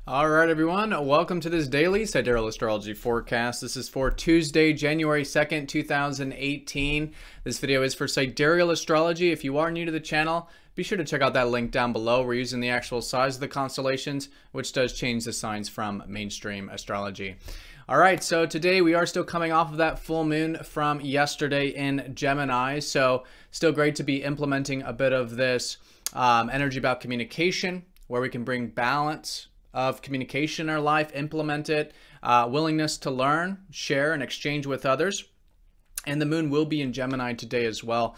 All right, everyone. Welcome to this daily Sidereal Astrology forecast. This is for Tuesday, January 2nd, 2018. This video is for Sidereal Astrology. If you are new to the channel, be sure to check out that link down below. We're using the actual size of the constellations, which does change the signs from mainstream astrology. All right, so today we are still coming off of that full moon from yesterday in Gemini. So still great to be implementing a bit of this energy about communication, where we can bring balance of communication in our life, implement it, willingness to learn, share, and exchange with others. And the moon will be in Gemini today as well,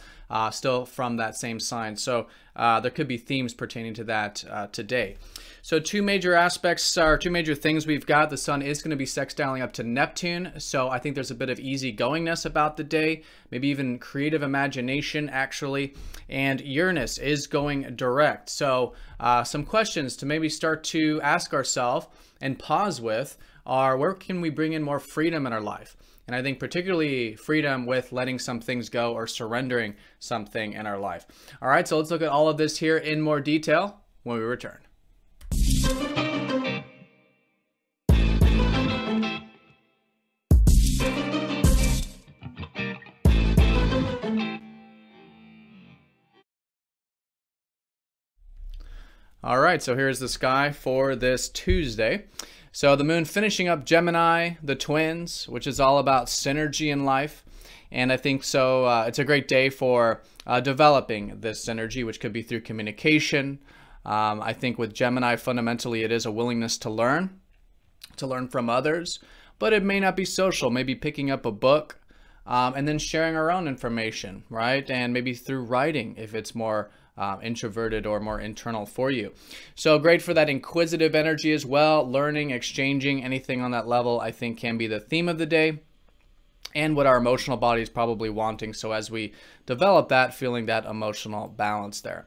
still from that same sign. So there could be themes pertaining to that today. So two major aspects, or two major things we've got. The sun is going to be sextiling up to Neptune. So I think there's a bit of easygoingness about the day, maybe even creative imagination actually. And Uranus is going direct. So some questions to maybe start to ask ourselves and pause with are, where can we bring in more freedom in our life? And I think particularly freedom with letting some things go or surrendering something in our life. All right, so let's look at all of this here in more detail when we return. All right, so here's the sky for this Tuesday. So the moon finishing up Gemini, the twins, which is all about synergy in life. And I think so it's a great day for developing this synergy, which could be through communication. I think with Gemini, fundamentally, it is a willingness to learn from others, but it may not be social, maybe picking up a book and then sharing our own information, right? And maybe through writing, if it's more introverted or more internal for you. So great for that inquisitive energy as well. Learning, exchanging, anything on that level, I think can be the theme of the day and what our emotional body is probably wanting. So as we develop that, feeling that emotional balance there.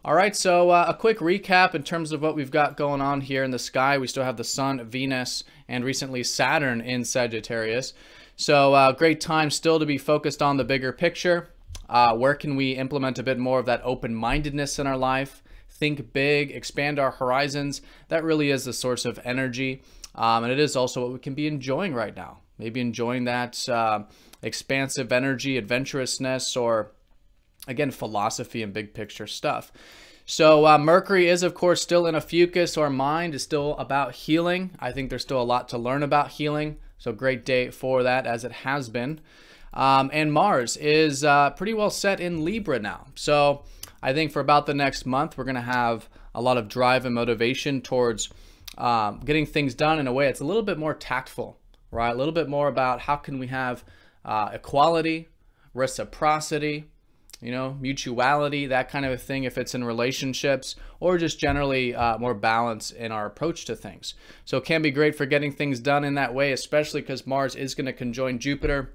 All right, so a quick recap in terms of what we've got going on here in the sky. We still have the Sun, Venus, and recently Saturn in Sagittarius. So great time still to be focused on the bigger picture. Where can we implement a bit more of that open-mindedness in our life? Think big, expand our horizons. That really is the source of energy. And it is also what we can be enjoying right now. Maybe enjoying that expansive energy, adventurousness, or again, philosophy and big picture stuff. So Mercury is, of course, still in a fucus. Our mind is still about healing. I think there's still a lot to learn about healing. So great day for that, as it has been. And Mars is pretty well set in Libra now. So I think for about the next month, we're going to have a lot of drive and motivation towards getting things done in a way that's a little bit more tactful, right? A little bit more about how can we have equality, reciprocity, you know, mutuality, that kind of a thing if it's in relationships, or just generally more balance in our approach to things. So it can be great for getting things done in that way, especially because Mars is going to conjoin Jupiter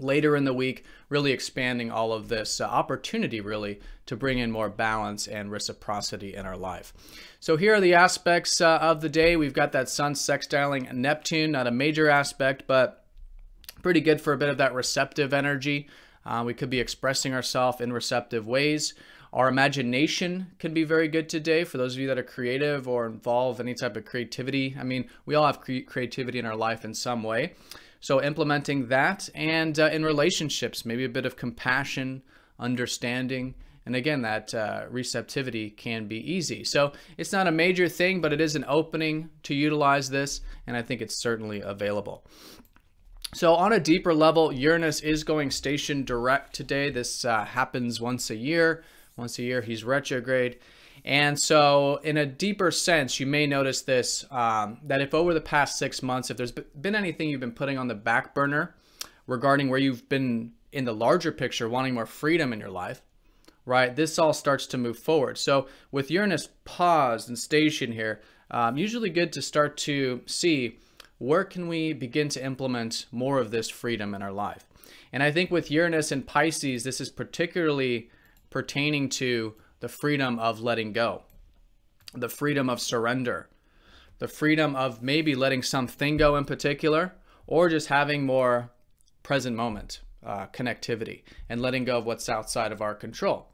later in the week, really expanding all of this opportunity really to bring in more balance and reciprocity in our life. So here are the aspects of the day. We've got that Sun sextiling Neptune, not a major aspect, but pretty good for a bit of that receptive energy. We could be expressing ourselves in receptive ways. Our imagination can be very good today for those of you that are creative or involve any type of creativity. I mean, we all have creativity in our life in some way. So implementing that, and in relationships, maybe a bit of compassion, understanding, and again, that receptivity can be easy. So it's not a major thing, but it is an opening to utilize this, and I think it's certainly available. So on a deeper level, Uranus is going station direct today. This happens once a year. Once a year, he's retrograde. And so in a deeper sense, you may notice this, that if over the past 6 months, if there's been anything you've been putting on the back burner regarding where you've been in the larger picture, wanting more freedom in your life, right, this all starts to move forward. So with Uranus paused and stationed here, usually good to start to see where can we begin to implement more of this freedom in our life. And I think with Uranus and Pisces, this is particularly pertaining to the freedom of letting go, the freedom of surrender, the freedom of maybe letting something go in particular, or just having more present moment connectivity and letting go of what's outside of our control.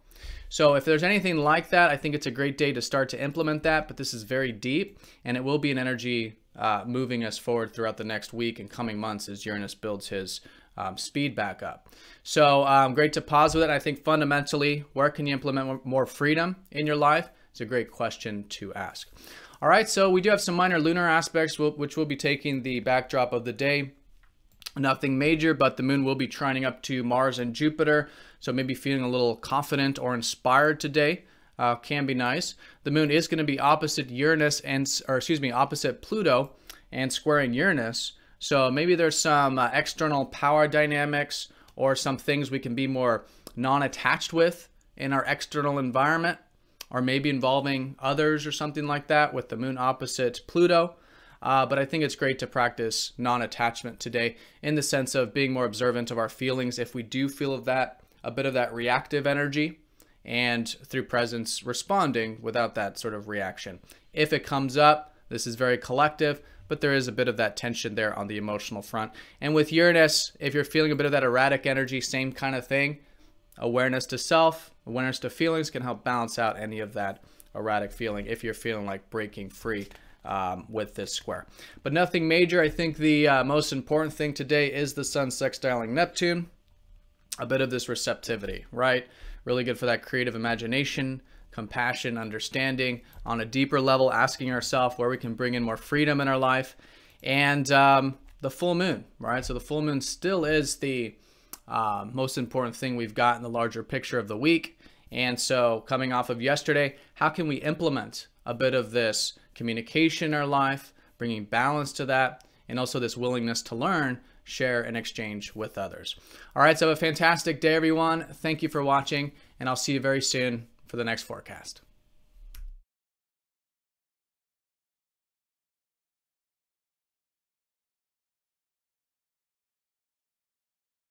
So if there's anything like that, I think it's a great day to start to implement that, but this is very deep, and it will be an energy moving us forward throughout the next week and coming months as Uranus builds his speed back up. So great to pause with it. I think fundamentally, where can you implement more freedom in your life? It's a great question to ask. All right, so we do have some minor lunar aspects, which will be taking the backdrop of the day. Nothing major, but the moon will be trining up to Mars and Jupiter, so maybe feeling a little confident or inspired today can be nice. The moon is going to be opposite opposite Pluto and squaring Uranus. So maybe there's some external power dynamics or some things we can be more non-attached with in our external environment, or maybe involving others or something like that with the moon opposite Pluto. But I think it's great to practice non-attachment today in the sense of being more observant of our feelings if we do feel of that, a bit of that reactive energy, and through presence responding without that sort of reaction. If it comes up, this is very collective, but there is a bit of that tension there on the emotional front. And with Uranus, if you're feeling a bit of that erratic energy, same kind of thing. Awareness to self, awareness to feelings can help balance out any of that erratic feeling if you're feeling like breaking free with this square. But nothing major. I think the most important thing today is the sun sextiling Neptune. A bit of this receptivity, right? Really good for that creative imagination, compassion, understanding on a deeper level, asking ourselves where we can bring in more freedom in our life. And the full moon, right? So the full moon still is the most important thing we've got in the larger picture of the week. And so coming off of yesterday, how can we implement a bit of this communication in our life, bringing balance to that, and also this willingness to learn, share, and exchange with others. All right, so have a fantastic day, everyone. Thank you for watching, and I'll see you very soon for the next forecast.